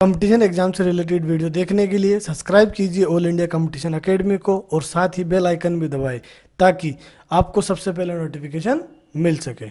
Competition exam से related video देखने के लिए सब्सक्राइब कीजिए ऑल इंडिया कंपटीशन एकेडमी को और साथ ही बेल आइकन भी दबाएं ताकि आपको सबसे पहले नोटिफिकेशन मिल सके।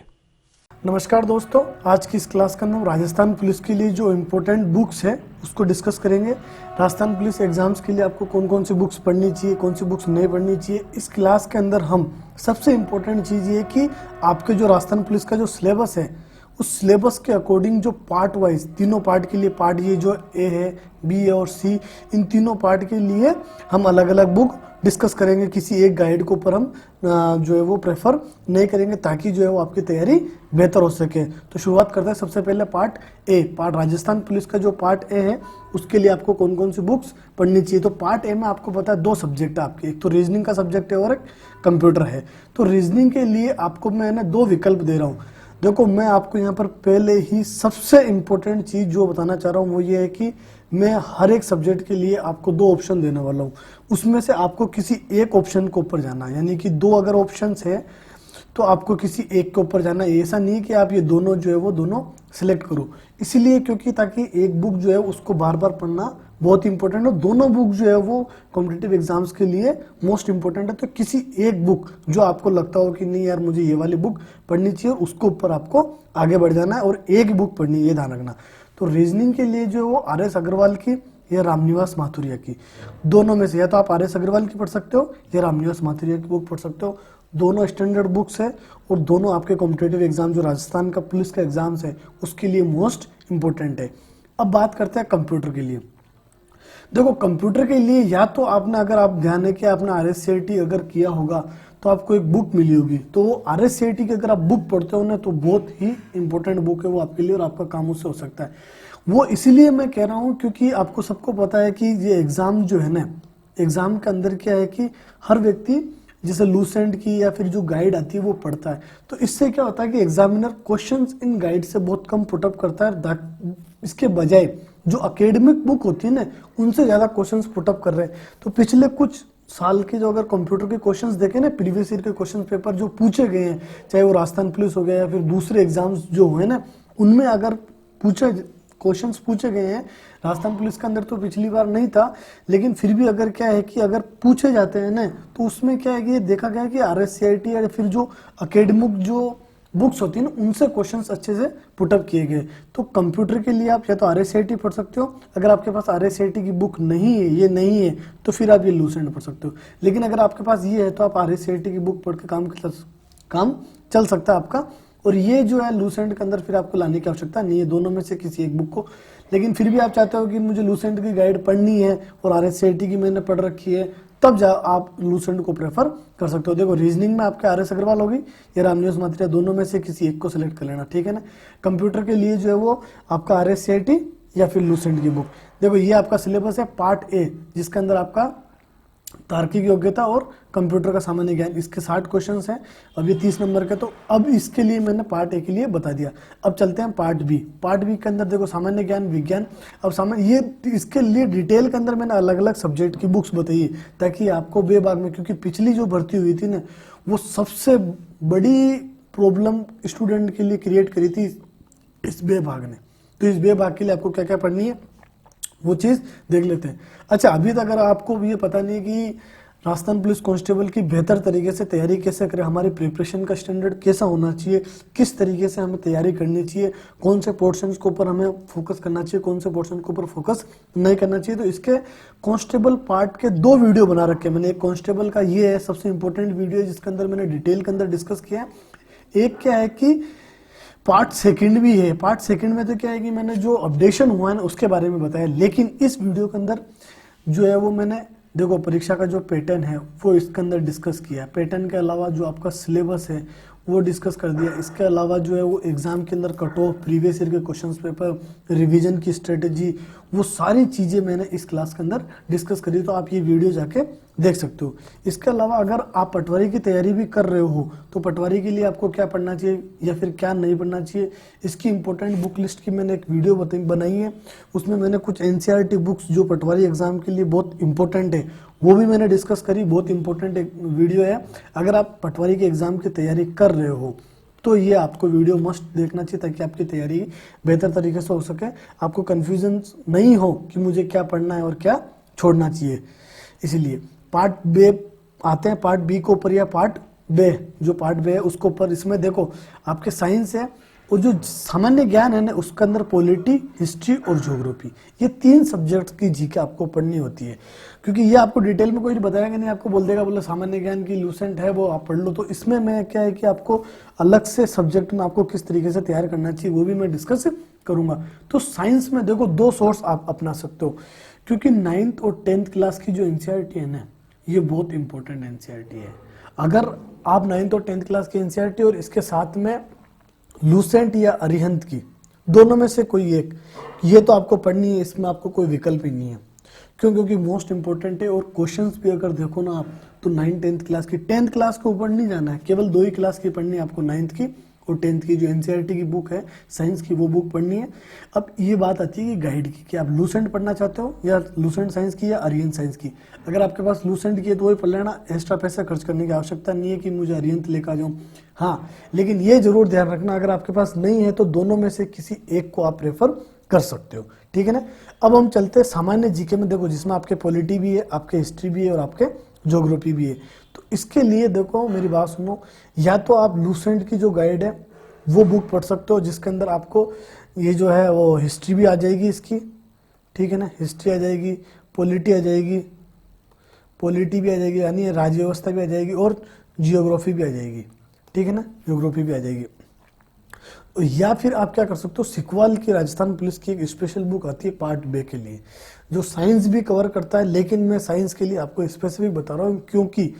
नमस्कार दोस्तों, आज की इस क्लास का नाम राजस्थान पुलिस के लिए जो इम्पोर्टेंट बुक्स है उसको डिस्कस करेंगे। राजस्थान पुलिस एग्जाम्स के लिए आपको कौन कौन सी बुक्स पढ़नी चाहिए, कौन सी बुक्स नहीं पढ़नी चाहिए। इस क्लास के अंदर हम सबसे इम्पोर्टेंट चीज़ ये कि आपके जो राजस्थान पुलिस का जो सिलेबस है उस सिलेबस के अकॉर्डिंग जो पार्ट वाइज तीनों पार्ट के लिए पार्ट ये जो ए है, बी है और सी, इन तीनों पार्ट के लिए हम अलग अलग बुक डिस्कस करेंगे। किसी एक गाइड के ऊपर हम जो है वो प्रेफर नहीं करेंगे ताकि जो है वो आपकी तैयारी बेहतर हो सके। तो शुरुआत करते हैं सबसे पहले part A. Part Rajasthan police का जो पार्ट ए है उसके लिए आपको कौन कौन सी बुक्स पढ़नी चाहिए। तो पार्ट ए में आपको पता है दो सब्जेक्ट है आपके, एक तो रीजनिंग का सब्जेक्ट है और एक कंप्यूटर है। तो रीजनिंग के लिए आपको मैं दो विकल्प दे रहा हूँ। देखो, मैं आपको यहाँ पर पहले ही सबसे इम्पोर्टेंट चीज़ जो बताना चाह रहा हूँ वो ये है कि मैं हर एक सब्जेक्ट के लिए आपको दो ऑप्शन देने वाला हूँ। उसमें से आपको किसी एक ऑप्शन के ऊपर जाना है, यानी कि दो अगर ऑप्शंस है तो आपको किसी एक के ऊपर जाना है। ऐसा नहीं कि आप ये दोनों जो है वो दोनों सिलेक्ट करो, इसीलिए क्योंकि ताकि एक बुक जो है उसको बार बार पढ़ना बहुत इंपॉर्टेंट है। दोनों बुक जो है वो कॉम्पिटिटिव एग्जाम्स के लिए मोस्ट इंपॉर्टेंट है। तो किसी एक बुक जो आपको लगता हो कि नहीं यार मुझे ये वाली बुक पढ़नी चाहिए, उसके ऊपर आपको आगे बढ़ जाना है और एक बुक पढ़नी है, ये ध्यान रखना। तो रीजनिंग के लिए जो है वो आर एस अग्रवाल की या रामनिवास माथुरिया की, दोनों में से या तो आप आर एस अग्रवाल की पढ़ सकते हो या रामनिवास माथुरिया की बुक पढ़ सकते हो। दोनों स्टैंडर्ड बुक्स है और दोनों आपके कॉम्पिटिटिव एग्जाम जो राजस्थान का पुलिस का एग्जाम्स है उसके लिए मोस्ट इंपॉर्टेंट है। अब बात करते हैं कंप्यूटर के लिए। देखो, कंप्यूटर के लिए या तो आपने, अगर आप ध्यान है कि आपने RSCT अगर किया होगा तो आपको एक बुक मिली होगी, तो वो RSCT की अगर आप बुक पढ़ते हो ना तो बहुत ही इंपॉर्टेंट बुक है वो आपके लिए और आपका काम उससे हो सकता है। वो इसीलिए मैं कह रहा हूँ क्योंकि आपको सबको पता है कि ये एग्जाम जो है ना, एग्जाम के अंदर क्या है कि हर व्यक्ति जैसे लूसेंट की या फिर जो गाइड आती है वो पढ़ता है। तो इससे क्या होता है कि एग्जामिनर क्वेश्चंस इन गाइड से बहुत कम पुटअप करता है, इसके बजाय जो एकेडमिक बुक होती है ना उनसे ज़्यादा क्वेश्चंस पुटअप कर रहे हैं। तो पिछले कुछ साल के जो अगर कंप्यूटर के क्वेश्चंस देखें ना, प्रीवियस ईयर के क्वेश्चन पेपर जो पूछे गए हैं, चाहे वो राजस्थान पुलिस हो गया या फिर दूसरे एग्जाम्स जो हुए ना, उनमें अगर क्वेश्चंस पूछे गए हैं, राजस्थान पुलिस के अंदर तो पिछली बार नहीं था, लेकिन फिर भी अगर क्या है कि अगर पूछे जाते हैं ना तो उसमें क्या है कि ये देखा गया कि RSCT या फिर जो एकेडमिक जो बुक्स होती है ना उनसे क्वेश्चंस अच्छे से पुटअप किए गए। तो कंप्यूटर के लिए आप या तो RSCT पढ़ सकते हो, अगर आपके पास RSCT की बुक नहीं है, ये नहीं है, तो फिर आप ये लूसेंट पढ़ सकते हो। लेकिन अगर आपके पास ये है तो आप RSCT की बुक पढ़ के काम चल सकता है आपका। और ये जो है लूसेंट के अंदर फिर आपको लाने की आवश्यकता नहीं है, दोनों में से किसी एक बुक को। लेकिन फिर भी आप चाहते हो कि मुझे लूसेंट की गाइड पढ़नी है और RSCT की मैंने पढ़ रखी है, तब आप लूसेंट को प्रेफर कर सकते हो। देखो, रीजनिंग में आपके RS अग्रवाल होगी या रामनिवास माथुरिया, दोनों में से किसी एक को सिलेक्ट कर लेना, ठीक है ना। कंप्यूटर के लिए जो है वो आपका RSCT या फिर लूसेंट की बुक। देखो, ये आपका सिलेबस है पार्ट ए, जिसके अंदर आपका तार्किक योग्यता और कंप्यूटर का सामान्य ज्ञान, इसके 60 क्वेश्चंस हैं। अब ये 30 नंबर के, तो अब इसके लिए मैंने पार्ट ए के लिए बता दिया। अब चलते हैं पार्ट बी। पार्ट बी के अंदर देखो सामान्य ज्ञान, विज्ञान। अब सामान्य ये इसके लिए डिटेल के अंदर मैंने अलग अलग सब्जेक्ट की बुक्स बताई है ताकि आपको बेभाग में, क्योंकि पिछली जो भर्ती हुई थी ना वो सबसे बड़ी प्रॉब्लम स्टूडेंट के लिए क्रिएट करी थी इस बेभाग ने। तो इस बेभाग के लिए आपको क्या क्या पढ़नी है वो चीज़ देख लेते हैं। अच्छा, अभी तक अगर आपको ये पता नहीं कि राजस्थान पुलिस कांस्टेबल की बेहतर तरीके से तैयारी कैसे करें, हमारी प्रिपरेशन का स्टैंडर्ड कैसा होना चाहिए, किस तरीके से हमें तैयारी करनी चाहिए, कौन से पोर्शंस के ऊपर हमें फोकस करना चाहिए, कौन से पोर्शन के ऊपर फोकस नहीं करना चाहिए, तो इसके कांस्टेबल पार्ट के 2 वीडियो बना रखे हैं मैंने। एक कांस्टेबल का ये है सबसे इंपॉर्टेंट वीडियो जिसके अंदर मैंने डिटेल के अंदर डिस्कस किया है। एक क्या है कि पार्ट सेकंड भी है। पार्ट सेकंड में तो क्या है कि मैंने जो अपडेशन हुआ है ना उसके बारे में बताया, लेकिन इस वीडियो के अंदर जो है वो मैंने देखो परीक्षा का जो पैटर्न है वो इसके अंदर डिस्कस किया है। पैटर्न के अलावा जो आपका सिलेबस है वो डिस्कस कर दिया। इसके अलावा जो है वो एग्जाम के अंदर कट ऑफ, प्रीवियस ईयर के क्वेश्चन पेपर, रिवीजन की स्ट्रेटेजी, वो सारी चीज़ें मैंने इस क्लास के अंदर डिस्कस करी, तो आप ये वीडियो जाके देख सकते हो। इसके अलावा अगर आप पटवारी की तैयारी भी कर रहे हो तो पटवारी के लिए आपको क्या पढ़ना चाहिए या फिर क्या नहीं पढ़ना चाहिए, इसकी इंपॉर्टेंट बुक लिस्ट की मैंने एक वीडियो बनाई है। उसमें मैंने कुछ NCERT बुक्स जो पटवारी एग्जाम के लिए बहुत इंपॉर्टेंट है वो भी मैंने डिस्कस करी। बहुत इंपॉर्टेंट एक वीडियो है। अगर आप पटवारी के एग्जाम की तैयारी कर रहे हो तो ये आपको वीडियो मस्ट देखना चाहिए ताकि आपकी तैयारी बेहतर तरीके से हो सके, आपको कन्फ्यूजन नहीं हो कि मुझे क्या पढ़ना है और क्या छोड़ना चाहिए। इसीलिए पार्ट बे आते हैं, पार्ट बी के ऊपर या पार्ट बे, जो पार्ट बे है उसके ऊपर। इसमें देखो आपके साइंस है और जो सामान्य ज्ञान है ना उसके अंदर पॉलिटी, हिस्ट्री और ज्योग्राफी, ये 3 सब्जेक्ट की जीके आपको पढ़नी होती है। क्योंकि ये आपको डिटेल में कोई बताएगा नहीं, आपको बोल देगा बोले सामान्य ज्ञान की लूसेंट है वो आप पढ़ लो। तो इसमें मैं क्या है कि आपको अलग से सब्जेक्ट में आपको किस तरीके से तैयार करना चाहिए वो भी मैं डिस्कस करूंगा। तो साइंस में देखो 2 सोर्स आप अपना सकते हो, क्योंकि 9th और 10th क्लास की जो एनसीईआरटी है ना ये बहुत इंपॉर्टेंट एनसीईआरटी है। अगर आप 9th और 10th क्लास की एनसीईआरटी और इसके साथ में लूसेंट या अरिहंत की, दोनों में से कोई एक, ये तो आपको पढ़नी है, इसमें आपको कोई विकल्प ही नहीं है। क्यों? क्योंकि मोस्ट इंपॉर्टेंट है। और क्वेश्चंस भी अगर देखो ना आप तो 9th 10th क्लास की, 10th क्लास के ऊपर नहीं जाना है, केवल 2 ही क्लास की पढ़नी है आपको, 9th की और 10th की जो एनसीईआरटी की बुक है साइंस की, वो बुक पढ़नी है। अब ये बात आती है कि गाइड की, कि आप लूसेंट पढ़ना चाहते हो या लूसेंट साइंस की या अरिहंत साइंस की। अगर आपके पास लूसेंट की है तो वही पढ़ लेना, एक्स्ट्रा पैसा खर्च करने की आवश्यकता नहीं है कि मुझे अरिहंत लेकर जाऊँ। हाँ, लेकिन ये जरूर ध्यान रखना अगर आपके पास नहीं है तो दोनों में से किसी एक को आप प्रेफर कर सकते हो, ठीक है ना। अब हम चलते हैं सामान्य जीके में। देखो जिसमें आपके पॉलिटी भी है, आपके हिस्ट्री भी है और आपके ज्योग्राफी भी है। तो इसके लिए देखो मेरी बात सुनो, या तो आप लूसेंट की जो गाइड है वो बुक पढ़ सकते हो, जिसके अंदर आपको ये जो है वो हिस्ट्री भी आ जाएगी इसकी, ठीक है ना, हिस्ट्री आ जाएगी, पॉलिटी आ जाएगी, पॉलिटी भी आ जाएगी यानी राज्य व्यवस्था भी आ जाएगी और जियोग्राफी भी आ जाएगी, ठीक है ना, ज्योग्राफी भी आ जाएगी। या फिर आप क्या कर सकते हो, सिकवाल की राजस्थान पुलिस की एक स्पेशल बुक आती है पार्ट बे के लिए, जो साइंस भी कवर करता है। लेकिन मैं साइंस के लिए आपको स्पेसिफिक बता रहा हूँ क्योंकि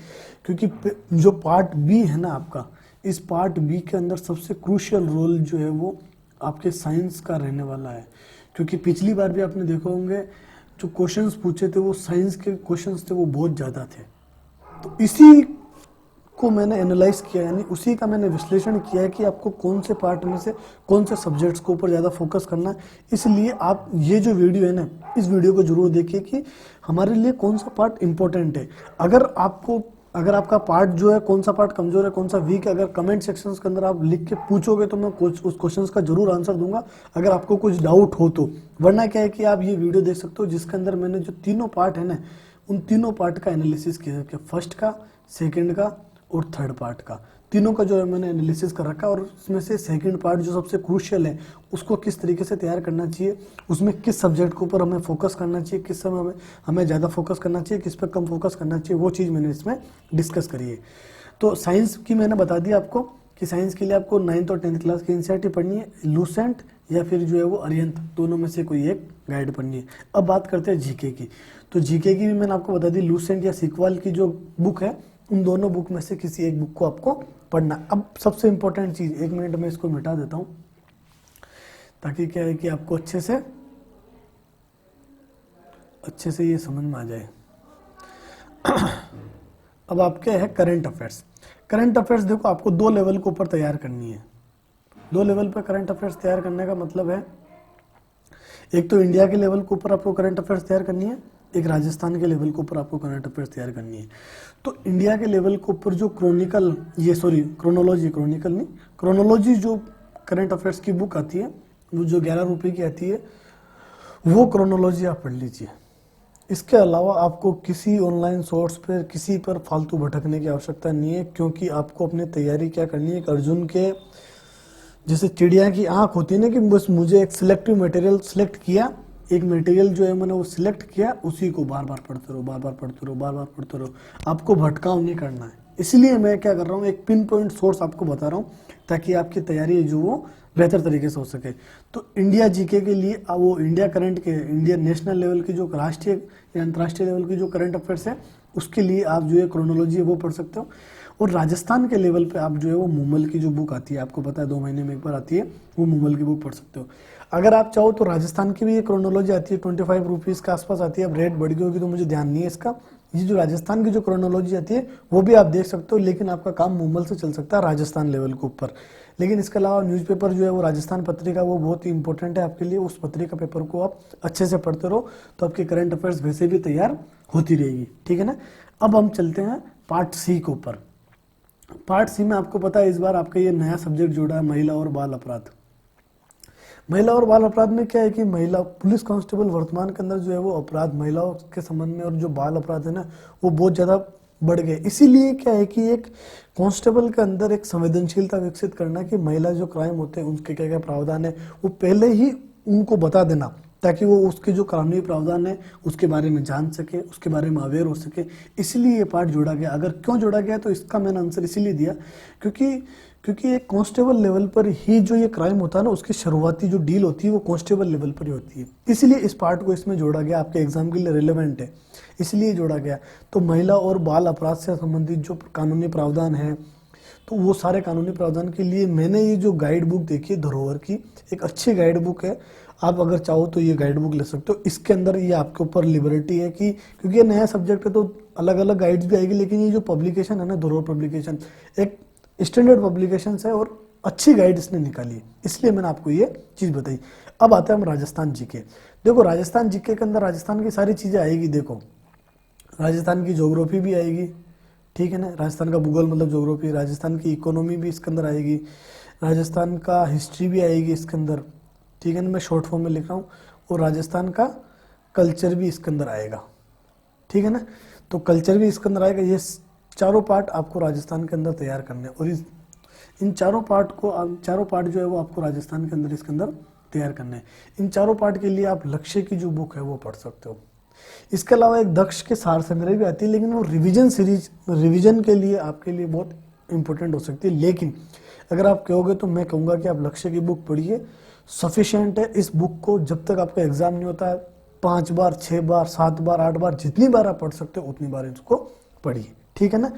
जो पार्ट बी है ना आपका, इस पार्ट बी के अंदर सबसे क्रूशियल रोल जो है वो आपके साइंस का रहने वाला है। क्योंकि पिछली बार भी आपने देखा होंगे जो क्वेश्चंस पूछे थे वो साइंस के क्वेश्चंस थे, वो बहुत ज़्यादा थे। तो इसी को मैंने एनालाइज किया, यानी उसी का मैंने विश्लेषण किया है कि आपको कौन से पार्ट में से कौन से सब्जेक्ट्स के ऊपर ज़्यादा फोकस करना है। इसलिए आप ये जो वीडियो है ना, इस वीडियो को जरूर देखिए कि हमारे लिए कौन सा पार्ट इंपॉर्टेंट है। अगर आपका पार्ट जो है कौन सा पार्ट कमजोर है, कौन सा वीक है, अगर कमेंट सेक्शन के अंदर आप लिख के पूछोगे तो मैं उस क्वेश्चन का जरूर आंसर दूंगा, अगर आपको कुछ डाउट हो तो। वरना क्या है कि आप ये वीडियो देख सकते हो जिसके अंदर मैंने जो तीनों पार्ट है ना, उन तीनों पार्ट का एनालिसिस किया है, फर्स्ट का, सेकेंड का और थर्ड पार्ट का, तीनों का जो है मैंने एनालिसिस कर रखा है। और उसमें से सेकंड पार्ट जो सबसे क्रूशियल है उसको किस तरीके से तैयार करना चाहिए, उसमें किस सब्जेक्ट के ऊपर हमें फोकस करना चाहिए, किस समय हमें ज़्यादा फोकस करना चाहिए, किस पर कम फोकस करना चाहिए, वो चीज़ मैंने इसमें डिस्कस करी है। तो साइंस की मैंने बता दिया आपको कि साइंस के लिए आपको 9th और 10th क्लास की एनसीईआरटी पढ़नी है, लूसेंट या फिर जो है वो अरिहंत, दोनों में से कोई एक गाइड पढ़नी है। अब बात करते हैं जीके की। तो जीके की भी मैंने आपको बता दी, लूसेंट या सिकवाल की जो बुक है उन दोनों बुक में से किसी एक बुक को आपको पढ़ना। अब सबसे इंपॉर्टेंट चीज, 1 मिनट में इसको मिटा देता हूं ताकि क्या है कि आपको अच्छे से ये समझ में आ जाए। अब आपके है करंट अफेयर्स। करंट अफेयर्स देखो आपको 2 लेवल के ऊपर तैयार करनी है। 2 लेवल पर करंट अफेयर्स तैयार करने का मतलब है, एक तो इंडिया के लेवल के ऊपर आपको करंट अफेयर्स तैयार करनी है, एक राजस्थान के लेवल के ऊपर आपको करंट अफेयर्स तैयार करनी है। तो इंडिया के लेवल के ऊपर जो क्रोनोलॉजी जो करंट अफेयर्स की बुक आती है, वो जो 11 रुपए की आती है, वो क्रोनोलॉजी आप पढ़ लीजिए। इसके अलावा आपको किसी ऑनलाइन सोर्स पर किसी पर फालतू भटकने की आवश्यकता नहीं है, क्योंकि आपको अपनी तैयारी क्या करनी है, अर्जुन के जैसे चिड़िया की आंख होती है ना, कि बस मुझे एक सिलेक्टिव मटेरियल सिलेक्ट किया, एक मटेरियल जो है मैंने वो सिलेक्ट किया, उसी को बार बार पढ़ते रहो, बार बार पढ़ते रहो। आपको भटकाव नहीं करना है। इसलिए मैं क्या कर रहा हूँ, एक पिन पॉइंट सोर्स आपको बता रहा हूँ ताकि आपकी तैयारी जो वो बेहतर तरीके से हो सके। तो इंडिया जीके के लिए वो इंडिया करंट के, इंडिया नेशनल लेवल की जो राष्ट्रीय या अंतर्राष्ट्रीय लेवल की जो करंट अफेयर्स है, उसके लिए आप जो है क्रोनोलॉजी है वो पढ़ सकते हो। और राजस्थान के लेवल पे आप जो है वो मुमल की जो बुक आती है, आपको पता है 2 महीने में एक बार आती है, वो मुमल की बुक पढ़ सकते हो। अगर आप चाहो तो राजस्थान की भी ये क्रोनोलॉजी आती है, 25 रुपीज़ के आसपास आती है। अब रेट बढ़ गई होगी तो मुझे ध्यान नहीं है इसका। ये जो राजस्थान की जो क्रोनोलॉजी आती है वो भी आप देख सकते हो, लेकिन आपका काम मुमल से चल सकता है राजस्थान लेवल के ऊपर। लेकिन इसके अलावा न्यूज़पेपर जो है वो राजस्थान पत्रिका, वो बहुत ही इंपॉर्टेंट है आपके लिए। उस पत्रिका पेपर को आप अच्छे से पढ़ते रहो तो आपकी करंट अफेयर्स वैसे भी तैयार होती रहेगी, ठीक है ना। अब हम चलते हैं पार्ट सी के ऊपर। पार्ट सी में आपको पता है इस बार आपका ये नया सब्जेक्ट जोड़ा है, महिला और बाल अपराध। महिला और बाल अपराध में क्या है कि महिला पुलिस कांस्टेबल वर्तमान के अंदर जो है वो अपराध महिलाओं के संबंध में और जो बाल अपराध है ना वो बहुत ज़्यादा बढ़ गए। इसीलिए क्या है कि एक कांस्टेबल के अंदर एक संवेदनशीलता विकसित करना कि महिला जो क्राइम होते हैं उनके क्या क्या प्रावधान है वो पहले ही उनको बता देना, ताकि वो उसके जो कानूनी प्रावधान है उसके बारे में जान सके, उसके बारे में अवेयर हो सके। इसलिए ये पार्ट जोड़ा गया। अगर क्यों जोड़ा गया तो इसका मैंने आंसर इसीलिए दिया क्योंकि एक कांस्टेबल लेवल पर ही जो ये क्राइम होता है ना उसकी शुरुआती जो डील होती है वो कांस्टेबल लेवल पर ही होती है। इसलिए इस पार्ट को इसमें जोड़ा गया, आपके एग्जाम के लिए रिलेवेंट है इसलिए जोड़ा गया। तो महिला और बाल अपराध से संबंधित जो कानूनी प्रावधान है तो वो सारे कानूनी प्रावधान के लिए मैंने ये जो गाइड बुक देखी है धरोहर की, एक अच्छी गाइड बुक है। आप अगर चाहो तो ये गाइड बुक ले सकते हो। इसके अंदर ये आपके ऊपर लिबर्टी है कि क्योंकि ये नया सब्जेक्ट है तो अलग अलग गाइड्स भी आएगी, लेकिन ये जो पब्लिकेशन है ना धरोहर पब्लिकेशन एक स्टैंडर्ड पब्लिकेशन है और अच्छी गाइड इसने निकाली है, इसलिए मैंने आपको ये चीज़ बताई। अब आते हैं हम राजस्थान जीके। देखो राजस्थान जीके के अंदर राजस्थान की सारी चीज़ें आएगी। देखो राजस्थान की ज्योग्राफी भी आएगी, ठीक है ना, राजस्थान का भूगोल मतलब ज्योग्राफी, राजस्थान की इकोनॉमी भी इसके अंदर आएगी, राजस्थान का हिस्ट्री भी आएगी इसके अंदर, ठीक है ना, मैं शॉर्ट फॉर्म में लिख रहा हूँ, और राजस्थान का कल्चर भी इसके अंदर आएगा, ठीक है ना। तो कल्चर भी इसके अंदर आएगा। ये चारों पार्ट आपको राजस्थान के अंदर तैयार करने, और इन चारों पार्ट जो है वो आपको राजस्थान के अंदर इसके अंदर तैयार करने हैं। इन चारों पार्ट के लिए आप लक्ष्य की जो बुक है वो पढ़ सकते हो। इसके अलावा एक दक्ष के सार संग्रह भी आती है, लेकिन वो रिवीजन के लिए आपके लिए बहुत इंपॉर्टेंट हो सकती है। लेकिन अगर आप कहोगे तो मैं कहूँगा कि आप लक्ष्य की बुक पढ़िए, सफिशिएंट है। इस बुक को जब तक आपका एग्जाम नहीं होता है 5 बार 6 बार 7 बार 8 बार जितनी बार आप पढ़ सकते हो उतनी बार इसको पढ़िए, ठीक है ना।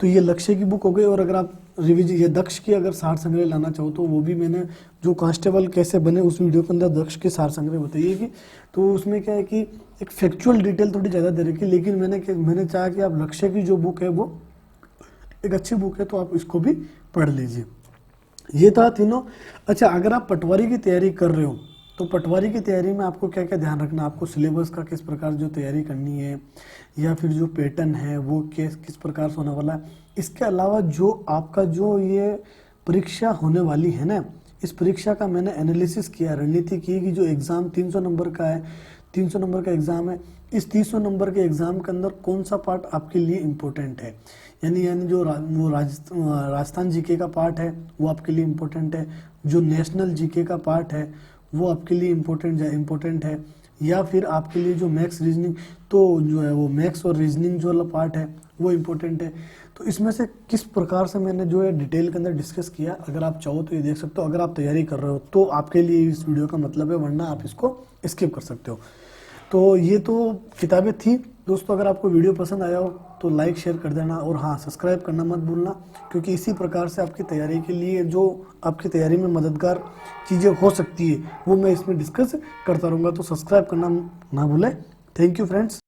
तो ये लक्ष्य की बुक हो गई। और अगर आप रिवीजन ये दक्ष की अगर सार संग्रह लाना चाहो तो वो भी मैंने जो कांस्टेबल कैसे बने उस वीडियो के अंदर दक्ष के सार संग्रह बताइएगी। तो उसमें क्या है कि एक फैक्चुअल डिटेल थोड़ी ज़्यादा दे रखी, लेकिन मैंने चाहा कि आप लक्ष्य की जो बुक है वो एक अच्छी बुक है तो आप इसको भी पढ़ लीजिए। ये था तीनों। अच्छा, अगर आप पटवारी की तैयारी कर रहे हो तो पटवारी की तैयारी में आपको क्या क्या ध्यान रखना, आपको सिलेबस का किस प्रकार जो तैयारी करनी है, या फिर जो पैटर्न है वो किस प्रकार से होने वाला है। इसके अलावा जो आपका जो ये परीक्षा होने वाली है ना, इस परीक्षा का मैंने एनालिसिस किया, रणनीति की कि जो एग्ज़ाम 300 नंबर का है, 300 नंबर का एग्ज़ाम है, इस 300 नंबर के एग्ज़ाम के अंदर कौन सा पार्ट आपके लिए इम्पोर्टेंट है। यानी जो राजस्थान जीके का पार्ट है वो आपके लिए इम्पोर्टेंट है, जो नेशनल जीके का पार्ट है वो आपके लिए इम्पोर्टेंट है, या फिर आपके लिए जो मैथ्स रीजनिंग तो जो है वो मैथ्स और रीजनिंग जो वाला पार्ट है वो इम्पोर्टेंट है। तो इसमें से किस प्रकार से मैंने जो है डिटेल के अंदर डिस्कस किया, अगर आप चाहो तो ये देख सकते हो। अगर आप तैयारी कर रहे हो तो आपके लिए इस वीडियो का मतलब है, वरना आप इसको स्किप कर सकते हो। तो ये तो किताबें थी दोस्तों। अगर आपको वीडियो पसंद आया हो तो लाइक शेयर कर देना, और हाँ सब्सक्राइब करना मत भूलना, क्योंकि इसी प्रकार से आपकी तैयारी के लिए जो आपकी तैयारी में मददगार चीज़ें हो सकती है वो मैं इसमें डिस्कस करता रहूँगा। तो सब्सक्राइब करना ना भूलें। Thank you friends.